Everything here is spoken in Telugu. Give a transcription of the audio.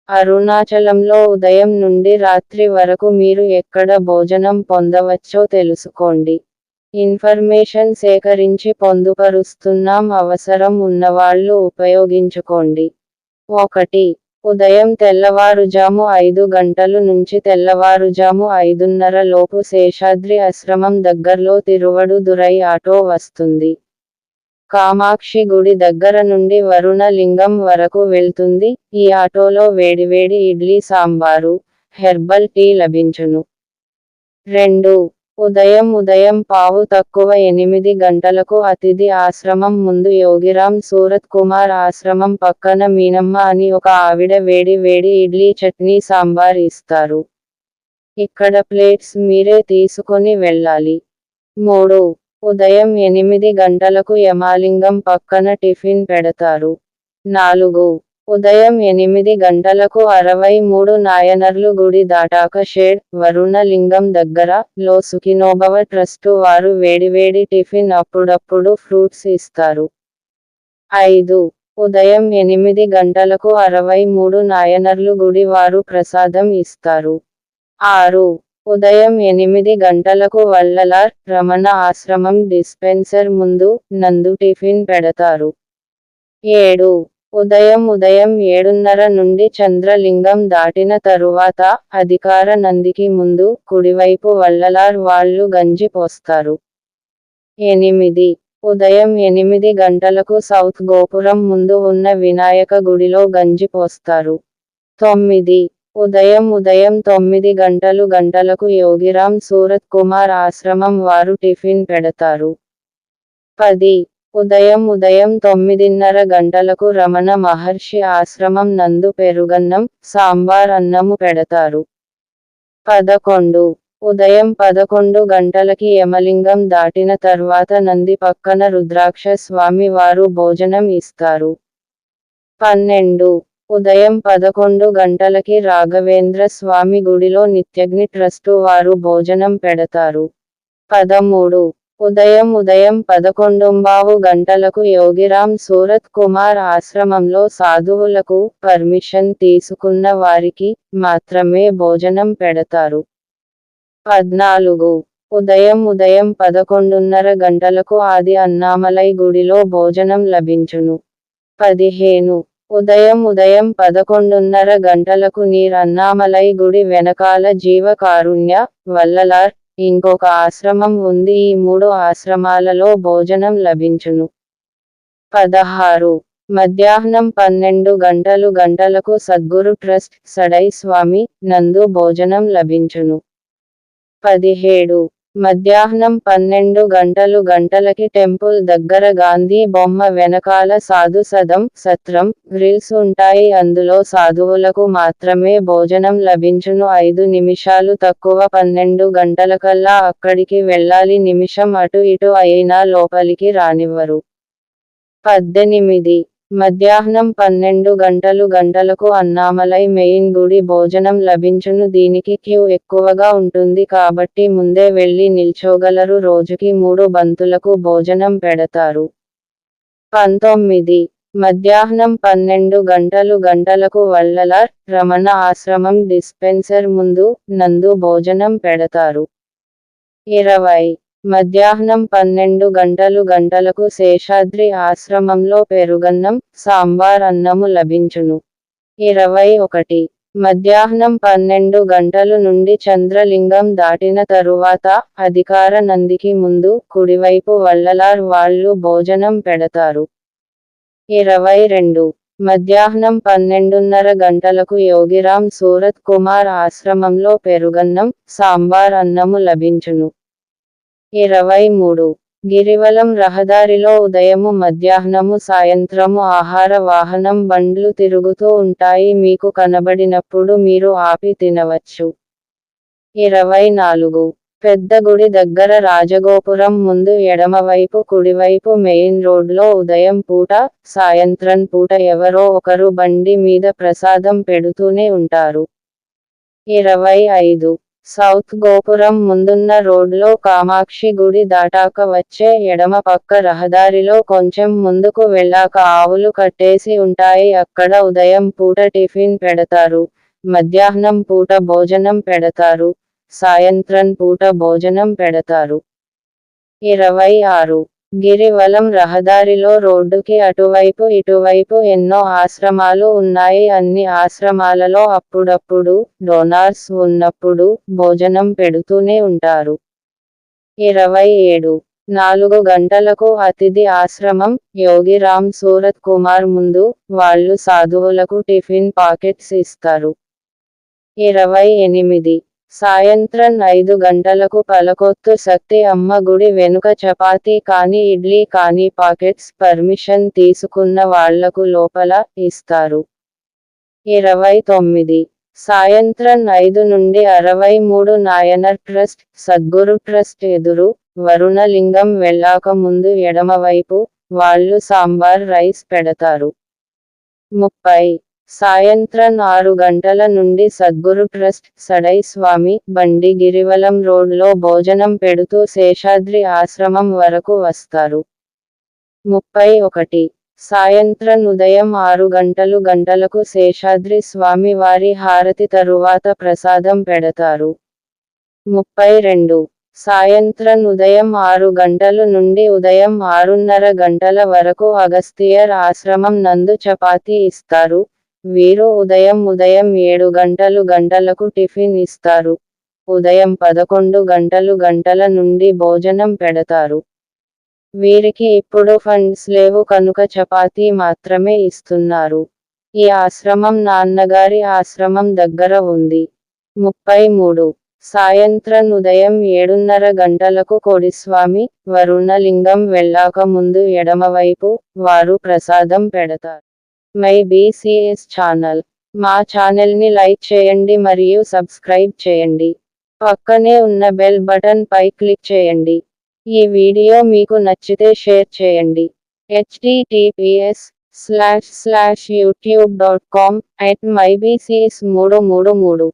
అరుణాచలంలో ఉదయం నుండి రాత్రి వరకు మీరు ఎక్కడ భోజనం పొందవచ్చో తెలుసుకోండి. ఇన్ఫర్మేషన్ సేకరించి పొందుపరుస్తున్నాం, అవసరం ఉన్నవాళ్ళు ఉపయోగించుకోండి. 1. ఉదయం తెల్లవారుజాము 5 గంటలు నుంచి తెల్లవారుజాము 5:30 లోపు శేషాద్రి ఆశ్రమం దగ్గర్లో తిరువడుదురై ఆటో వస్తుంది. కామాక్షి గుడి దగ్గర నుండి వరుణ లింగం వరకు వెళ్తుంది. ఈ ఆటోలో వేడివేడి ఇడ్లీ సాంబారు, హెర్బల్ టీ లభించును. 2. ఉదయం 8:15 గంటలకు అతిథి ఆశ్రమం ముందు యోగిరామ్ సూరత్ కుమార్ ఆశ్రమం పక్కన మీనమ్మ అని ఒక ఆవిడ వేడి వేడి ఇడ్లీ చట్నీ సాంబార్ ఇస్తారు. ఇక్కడ ప్లేట్స్ మీరే తీసుకొని వెళ్ళాలి. 3. ఉదయం 8 గంటలకు యమాలింగం పక్కన టిఫిన్ పెడతారు. 4. ఉదయం 8 గంటలకు 63 నాయనర్లు గుడి దాటాక షేడ్, వరుణ లింగం దగ్గర, లో సుఖినోభవ ట్రస్టు వారు వేడివేడి టిఫిన్ అప్పుడప్పుడు ఫ్రూట్స్ ఇస్తారు. 5. ఉదయం 8 గంటలకు 63 నాయనర్లు గుడి వారు ప్రసాదం ఇస్తారు. 6. ఉదయం 8 గంటలకు వల్లలార్, రమణ ఆశ్రమం డిస్పెన్సర్ ముందు, నందు టిఫిన్ పెడతారు. 7. ఉదయం 7:30 నుండి చంద్రలింగం దాటిన తరువాత, అధికార నందికి ముందు, కుడివైపు వల్లలార్ వాళ్ళు గంజి పోస్తారు. 8. ఉదయం 8 గంటలకు సౌత్ గోపురం ముందు ఉన్న వినాయక గుడిలో గంజి పోస్తారు. 9. ఉదయం 9 గంటలకు యోగిరామ్ సూరత్ కుమార్ ఆశ్రమం వారు టిఫిన్ పెడతారు. 10. ఉదయం 9:30 గంటలకు రమణ మహర్షి ఆశ్రమం నందు పెరుగన్నం, సాంబార్ అన్నము పెడతారు. 11. ఉదయం 11 గంటలకి యమలింగం దాటిన తర్వాత నంది పక్కన రుద్రాక్ష స్వామి వారు భోజనం ఇస్తారు. 12. ఉదయం 11 గంటలకి రాఘవేంద్ర స్వామి గుడిలో నిత్యగ్ని ట్రస్టు వారు భోజనం పెడతారు. 13. ఉదయం 11:15 గంటలకు యోగిరామ్ సూరత్ కుమార్ ఆశ్రమంలో సాధువులకు, పర్మిషన్ తీసుకున్న వారికి మాత్రమే భోజనం పెడతారు. 14. ఉదయం 11:30 గంటలకు ఆది అన్నామలై గుడిలో భోజనం లభించును. 15. ఉదయం 11:30 గంటలకు నీర్ అన్నామలై గుడి వెనకాల జీవ కారుణ్య, వల్లలార్, ఇంకొక ఆశ్రమం ఉంది. ఈ 3 ఆశ్రమాలలో భోజనం లభించును. 16. మధ్యాహ్నం 12 గంటలకు సద్గురు ట్రస్ట్, సడై స్వామి, నందు భోజనం లభించును. 17. మధ్యాహ్నం 12 గంటలకి టెంపుల్ దగ్గర గాంధీ బొమ్మ వెనకాల సాధు సత్రం, గ్రిల్స్ ఉంటాయి. అందులో సాధువులకు మాత్రమే భోజనం లభించును. 5 నిమిషాలు తక్కువ 12 గంటలకల్లా అక్కడికి వెళ్ళాలి. నిమిషం అటు ఇటు అయినా లోపలికి రానివ్వరు. 18. మధ్యాహ్నం 12 గంటలకు అన్నామలై మెయిన్ గుడి భోజనం లభించును. దీనికి క్యూ ఎక్కువగా ఉంటుంది కాబట్టి ముందే వెళ్ళి నిల్చోగలరు. రోజుకి 3 బంతులకు భోజనం పెడతారు. 19. మధ్యాహ్నం 12 గంటలకు వల్లలార్, రమణ ఆశ్రమం డిస్పెన్సర్ ముందు, నందు భోజనం పెడతారు. 20. మధ్యాహ్నం 12 గంటలకు శేషాద్రి ఆశ్రమంలో పెరుగన్నం, సాంబార్ అన్నము లభించును. 21. మధ్యాహ్నం 12 గంటలు నుండి చంద్రలింగం దాటిన తరువాత, అధికార నందికి ముందు, కుడివైపు వల్లలార్ వాళ్ళు భోజనం పెడతారు. 22. మధ్యాహ్నం 12:30 గంటలకు యోగిరామ్ సూరత్ కుమార్ ఆశ్రమంలో పెరుగన్నం, సాంబార్ అన్నము లభించును. 23. గిరివలం రహదారిలో ఉదయము మధ్యాహ్నము సాయంత్రము ఆహార వాహనం బండ్లు తిరుగుతూ ఉంటాయి. మీకు కనబడినప్పుడు మీరు ఆపి తినవచ్చు. 24. పెద్ద గుడి దగ్గర రాజగోపురం ముందు ఎడమవైపు కుడివైపు మెయిన్ రోడ్లో ఉదయం పూట, సాయంత్రం పూట ఎవరో ఒకరు బండి మీద ప్రసాదం పెడుతూనే ఉంటారు. 25. సౌత్ గోపురం ముందున్న రోడ్లో కామాక్షి గుడి దాటాక వచ్చే ఎడమ పక్క రహదారిలో కొంచెం ముందుకు వెళ్ళాక ఆవులు కట్టేసి ఉంటాయి. అక్కడ ఉదయం పూట టిఫిన్ పెడతారు, మధ్యాహ్నం పూట భోజనం పెడతారు, సాయంత్రం పూట భోజనం పెడతారు. 26. గిరివలం రహదారిలో రోడ్డుకి అటువైపు ఇటువైపు ఎన్నో ఆశ్రమాలు ఉన్నాయి. అన్ని ఆశ్రమాలలో అప్పుడప్పుడు డోనార్స్ ఉన్నప్పుడు భోజనం పెడుతూనే ఉంటారు. 27. 4 గంటలకు అతిథి ఆశ్రమం యోగిరామ్ సూరత్ కుమార్ ముందు వాళ్ళు సాధువులకు టిఫిన్ పాకెట్స్ ఇస్తారు. 28. సాయంత్రం 5 గంటలకు పలకొత్తు శక్తి అమ్మ గుడి వెనుక చపాతీ కానీ ఇడ్లీ కానీ పాకెట్స్ పర్మిషన్ తీసుకున్న వాళ్లకు లోపల ఇస్తారు. 29. సాయంత్రం 5 నుండి 63 నాయనర్ ట్రస్ట్ సద్గురు ట్రస్ట్ ఎదురు వరుణలింగం వెళ్ళాక ముందు ఎడమవైపు వాళ్ళు సాంబార్ రైస్ పెడతారు. 30. సాయంత్రం 6 గంటల నుండి సద్గురు ట్రస్ట్ సడై స్వామి బండి గిరివలం రోడ్లో భోజనం పెడుతూ శేషాద్రి ఆశ్రమం వరకు వస్తారు. 31. సాయంత్రం ఉదయం 6 గంటలకు శేషాద్రి స్వామి వారి హారతి తరువాత ప్రసాదం పెడతారు. 32. సాయంత్రం ఉదయం 6 గంటలు నుండి ఉదయం 6:30 గంటల వరకు అగస్తియర్ ఆశ్రమం నందు చపాతీ ఇస్తారు. వీరు ఉదయం 7 గంటలకు టిఫిన్ ఇస్తారు. ఉదయం 11 గంటల నుండి భోజనం పెడతారు. వీరికి ఇప్పుడు ఫండ్స్ లేవు కనుక చపాతీ మాత్రమే ఇస్తున్నారు. ఈ ఆశ్రమం నాన్నగారి ఆశ్రమం దగ్గర ఉంది. 33. సాయంత్రం ఉదయం 7:30 గంటలకు కోడిస్వామి వరుణలింగం వెళ్ళాక ముందు ఎడమవైపు వారు ప్రసాదం పెడతారు. My BCs channel. మా ఛానల్ని లైక్ చేయండి మరియు సబ్స్క్రైబ్ చేయండి. పక్కనే ఉన్న బెల్ బటన్ పై క్లిక్ చేయండి. ఈ వీడియో మీకు నచ్చితే షేర్ చేయండి. https://youtube.com/mybcs333